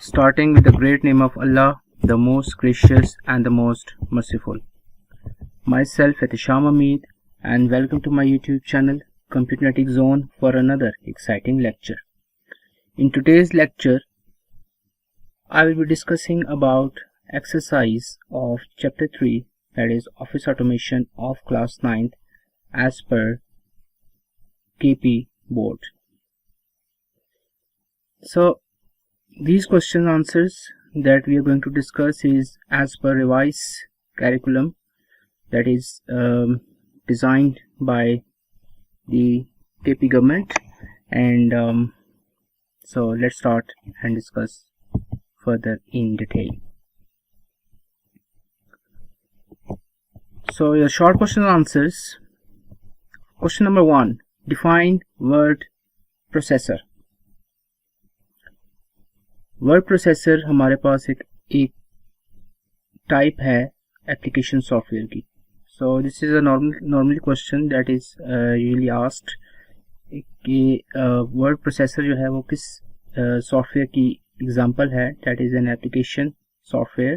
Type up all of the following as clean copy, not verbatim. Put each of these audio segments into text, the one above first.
Starting with the great name of Allah, the most gracious and the most merciful. Myself Etisham Hamid and welcome to my YouTube channel Computernetic Zone for another exciting lecture. In today's lecture, I will be discussing about exercise of chapter 3, that is Office Automation of class 9th as per KP board. So these question answers that we are going to discuss is as per revised curriculum that is designed by the KP government, and so let's start and discuss further in detail. So your short question answers. Question number 1, define word processor. Word processor हमारे पास एक type है application software की. So this is a normally question that is usually asked कि word processor जो है वो किस software की एग्जांपल है. That is an application software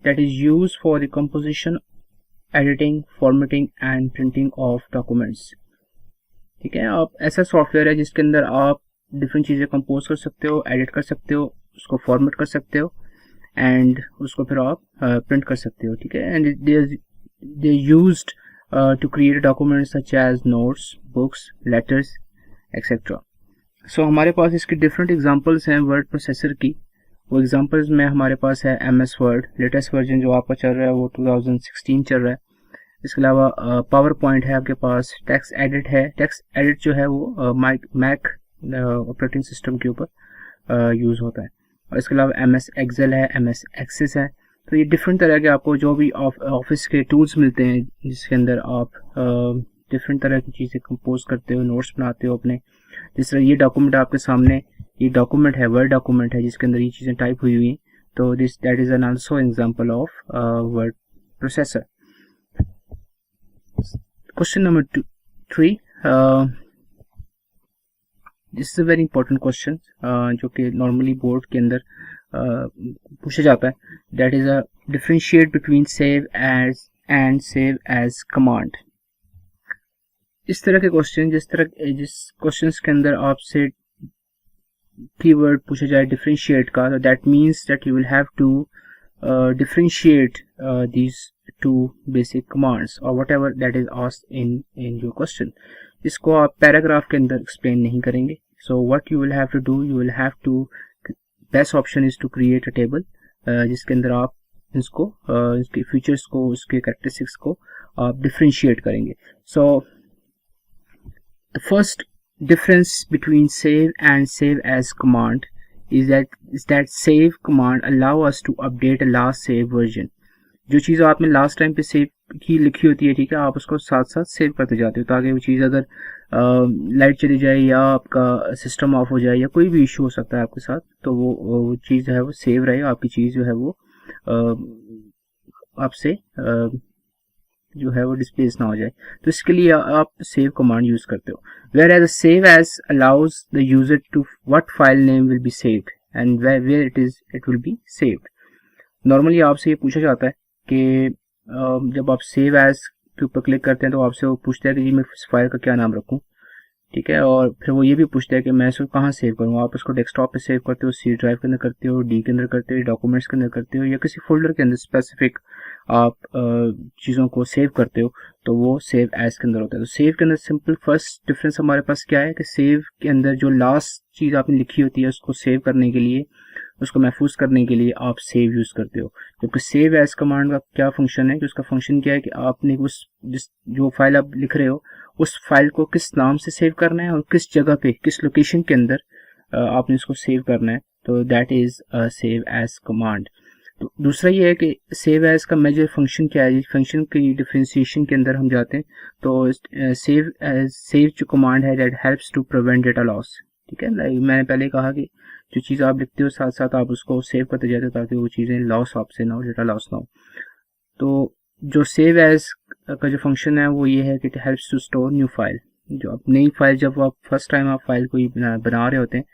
that is used for the composition, editing, formatting and printing of documents. ठीक है, आप ऐसा सॉफ्टवेयर है जिसके अंदर आप डिफरेंट चीज़ें कंपोज कर सकते हो, एडिट कर सकते हो, उसको फॉर्मेट कर सकते हो एंड उसको फिर आप प्रिंट कर सकते हो. ठीक है, and they used to create documents such as notes, books, letters etcetera. So हमारे पास इसकी डिफरेंट एग्जांपल्स हैं वर्ड प्रोसेसर की. वो एग्जांपल्स में हमारे पास है MS वर्ड, लेटेस्ट वर्जन जो आपका चल रहा है वो 2016 चल रहा है. इसके अलावा पावर पॉइंट है आपके पास, टेक्स्ट एडिट है. टेक्स्ट एडिट जो है वो मैक ऑपरेटिंग सिस्टम के ऊपर यूज़ होता है. और इसके अलावा MS Excel है, MS Access है. तो ये डिफरेंट तरह के आपको जो भी ऑफिस के टूल्स मिलते हैं जिसके अंदर आप डिफरेंट तरह की चीज़ें कंपोज करते हो, नोट्स बनाते हो अपने. जिस तरह ये डॉक्यूमेंट आपके सामने, ये डॉक्यूमेंट है, वर्ड डॉक्यूमेंट है जिसके अंदर ये चीज़ें टाइप हुई हुई हैं. तो that is an also example of word processor. Question number 3, this is a very important question जो कि नॉर्मली बोर्ड के अंदर पूछा जाता है. That is a differentiate between save as and save as command. इस तरह के क्वेश्चन जिस क्वेश्चंस के अंदर आपसे कीवर्ड पूछा जाए डिफरेंशिएट का, तो that means that you will have to differentiate these two basic commands और whatever that is asked in your question. इसको आप पैराग्राफ के अंदर एक्सप्लेन नहीं करेंगे. So what you will have to do, you will have to, best option is to create a table जिसके अंदर आप इसको इसके फीचर्स को, उसके कैरेक्टरिस्टिक्स को आप डिफरेंशिएट करेंगे. So the first difference between save and save as command is that save command allow us to update a last save version. जो चीज़ आपने लास्ट टाइम पे सेव की लिखी होती है, ठीक है, आप उसको साथ साथ सेव करते जाते हो ताकि वो चीज़ अगर लाइट चली जाए या आपका सिस्टम ऑफ हो जाए या कोई भी इशू हो सकता है आपके साथ, तो वो चीज़ जो है वो सेव रहे, आपकी चीज़ जो है वो आपसे जो है वो डिस्प्लेस ना हो जाए. तो इसके लिए आप सेव कमांड यूज़ करते हो. Whereas save as allows the user to what file name will be saved and where it will be saved. Normally आपसे ये पूछा जाता है कि जब आप सेव एज के ऊपर क्लिक करते हैं तो आपसे वो पूछता है कि जी मैं इस फाइल का क्या नाम रखूं. ठीक है, और फिर वो ये भी पूछता है कि मैं इसको कहाँ सेव करूँ. आप उसको डेस्कटॉप पे सेव करते हो, C ड्राइव के अंदर करते हो, D के अंदर करते हो, डॉक्यूमेंट्स के अंदर करते हो, या किसी फोल्डर के अंदर स्पेसिफिक आप चीज़ों को सेव करते हो, तो वो सेव एज के अंदर होता है. तो सेव के अंदर सिंपल फर्स्ट डिफरेंस हमारे पास क्या है कि सेव के अंदर जो लास्ट चीज़ आपने लिखी होती है उसको सेव करने के लिए, उसको महफूज करने के लिए आप सेव यूज़ करते हो. जबकि सेव एज कमांड का क्या फंक्शन है कि उसका फंक्शन क्या है कि आपने उस जो फाइल आप लिख रहे हो उस फाइल को किस नाम से सेव करना है और किस जगह पे, किस लोकेशन के अंदर आपने इसको सेव करना है. तो that is save as command. तो दूसरा ये है कि सेव एज का मेजर फंक्शन क्या है. फंक्शन की डिफरेंशिएशन के अंदर हम जाते हैं तो सेव जो कमांड है that helps to prevent data loss. ठीक है, मैंने पहले कहा कि जो चीज़ आप लिखते हो साथ साथ आप उसको सेव करते जाते हो ताकि वो चीज़ें लॉस आपसे ना हो, डेटा लॉस ना हो. तो जो सेव एज का जो फंक्शन है वो ये है कि it helps to store new file. जो आप नई फाइल, जब आप फर्स्ट टाइम आप फाइल कोई बना रहे होते हैं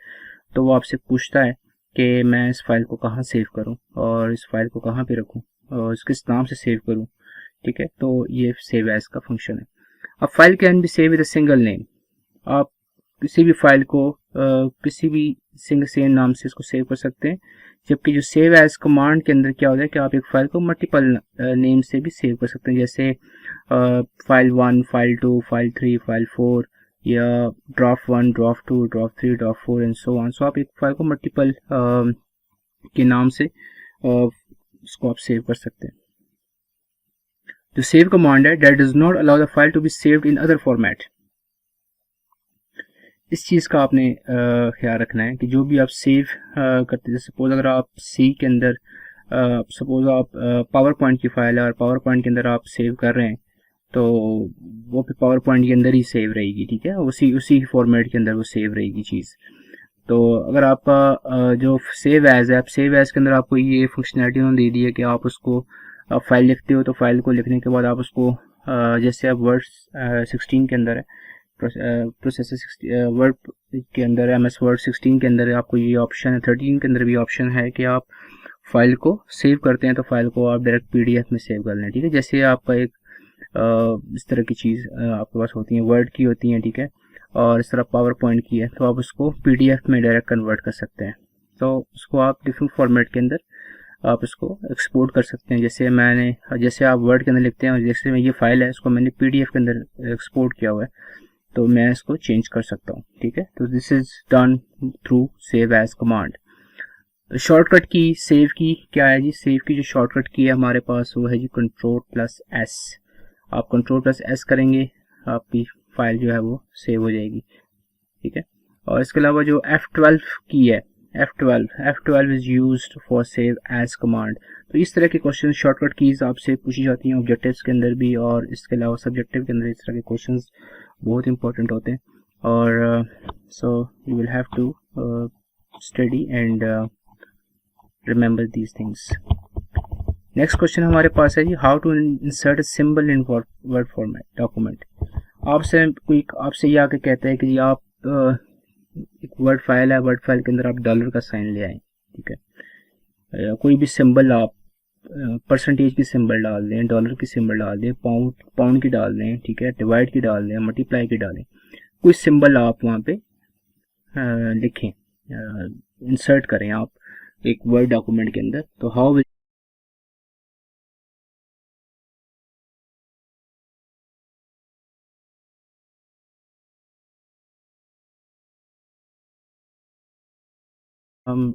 तो वो आपसे पूछता है कि मैं इस फाइल को कहाँ सेव करूँ और इस फाइल को कहाँ पे रखूँ और किस नाम से सेव करूँ, ठीक है। तो ये सेव एज का फंक्शन है। अब file can be save with a single name, आप किसी भी फाइल को किसी भी सेम नाम से इसको सेव कर सकते हैं। जबकि जो सेव एज कमांड के अंदर क्या होता है कि आप एक फाइल को मल्टीपल नेम से भी सेव कर सकते हैं, जैसे फाइल 1, फाइल 2, फाइल 3, फाइल 4, या draft 1, draft 2, draft 3, draft 4 and so on. So आप एक फाइल को मल्टीपल के नाम से इसको आप सेव कर सकते हैं। जो सेव कमांड है, that does not allow the file to be saved in other format. इस चीज़ का आपने ख्याल रखना है कि जो भी आप सेव करते हैं, सपोज अगर आप सी के अंदर सपोज आप पावर पॉइंट की फाइल है और पावर पॉइंट के अंदर आप सेव कर रहे हैं, तो वो फिर पावर पॉइंट के अंदर ही सेव रहेगी, ठीक है, उसी फॉर्मेट के अंदर वो सेव रहेगी चीज़। तो अगर आपका जो सेव एज है, आप सेव एज के अंदर आपको ये फंक्शनैलिटी उन्होंने दे दी है कि आप उसको फाइल लिखते हो तो फाइल को लिखने के बाद आप उसको जैसे आप वर्ड 16 के अंदर है, प्रोसेसर वर्ड के अंदर, MS वर्ड 16 के अंदर आपको ये ऑप्शन है, 13 के अंदर भी ऑप्शन है कि आप फाइल को सेव करते हैं तो फाइल को आप डायरेक्ट PDF में सेव कर लें, ठीक है। जैसे आपका एक इस तरह की चीज़ आपके पास होती है, वर्ड की होती है, ठीक है, और इस तरह पावर पॉइंट की है, तो आप उसको PDF में डायरेक्ट कन्वर्ट कर सकते हैं। तो उसको आप डिफरेंट फॉर्मेट के अंदर आप इसको एक्सपोर्ट कर सकते हैं। जैसे आप वर्ड के अंदर लिखते हैं, जैसे मैं ये फाइल है इसको मैंने PDF के अंदर एक्सपोर्ट किया हुआ है, तो मैं इसको चेंज कर सकता हूँ, ठीक है। तो this is done through save as command. Shortcut की सेव की क्या है जी? सेव की जो शॉर्टकट की है हमारे पास वो है जी Ctrl+S। आप Ctrl+S करेंगे, आपकी फाइल जो है वो सेव हो जाएगी, ठीक है। और इसके अलावा जो F12 की है, F12 is used for save as command. तो इस तरह के क्वेश्चन शॉर्टकट कीज आपसे पूछी जाती हैं ऑब्जेक्टिव्स के अंदर भी, और इसके अलावा सब्जेक्टिव के अंदर इस तरह के क्वेश्चंस बहुत इंपॉर्टेंट होते हैं। और so you will have to study and remember these things. Next question हमारे पास है जी, how to insert symbol in word format document. आपसे ये आके कहता है कि जी आप एक वर्ड फाइल है, वर्ड फाइल के अंदर आप डॉलर का साइन ले आए, ठीक है, कोई भी सिंबल आप परसेंटेज की सिंबल डाल दें, डॉलर की सिंबल डाल दें, पाउंड की डाल दें, ठीक है, डिवाइड की डाल दें, मल्टीप्लाई की डालें, कोई सिंबल आप वहाँ पे लिखें, इंसर्ट करें आप एक वर्ड डॉक्यूमेंट के अंदर। तो हाउ विल हम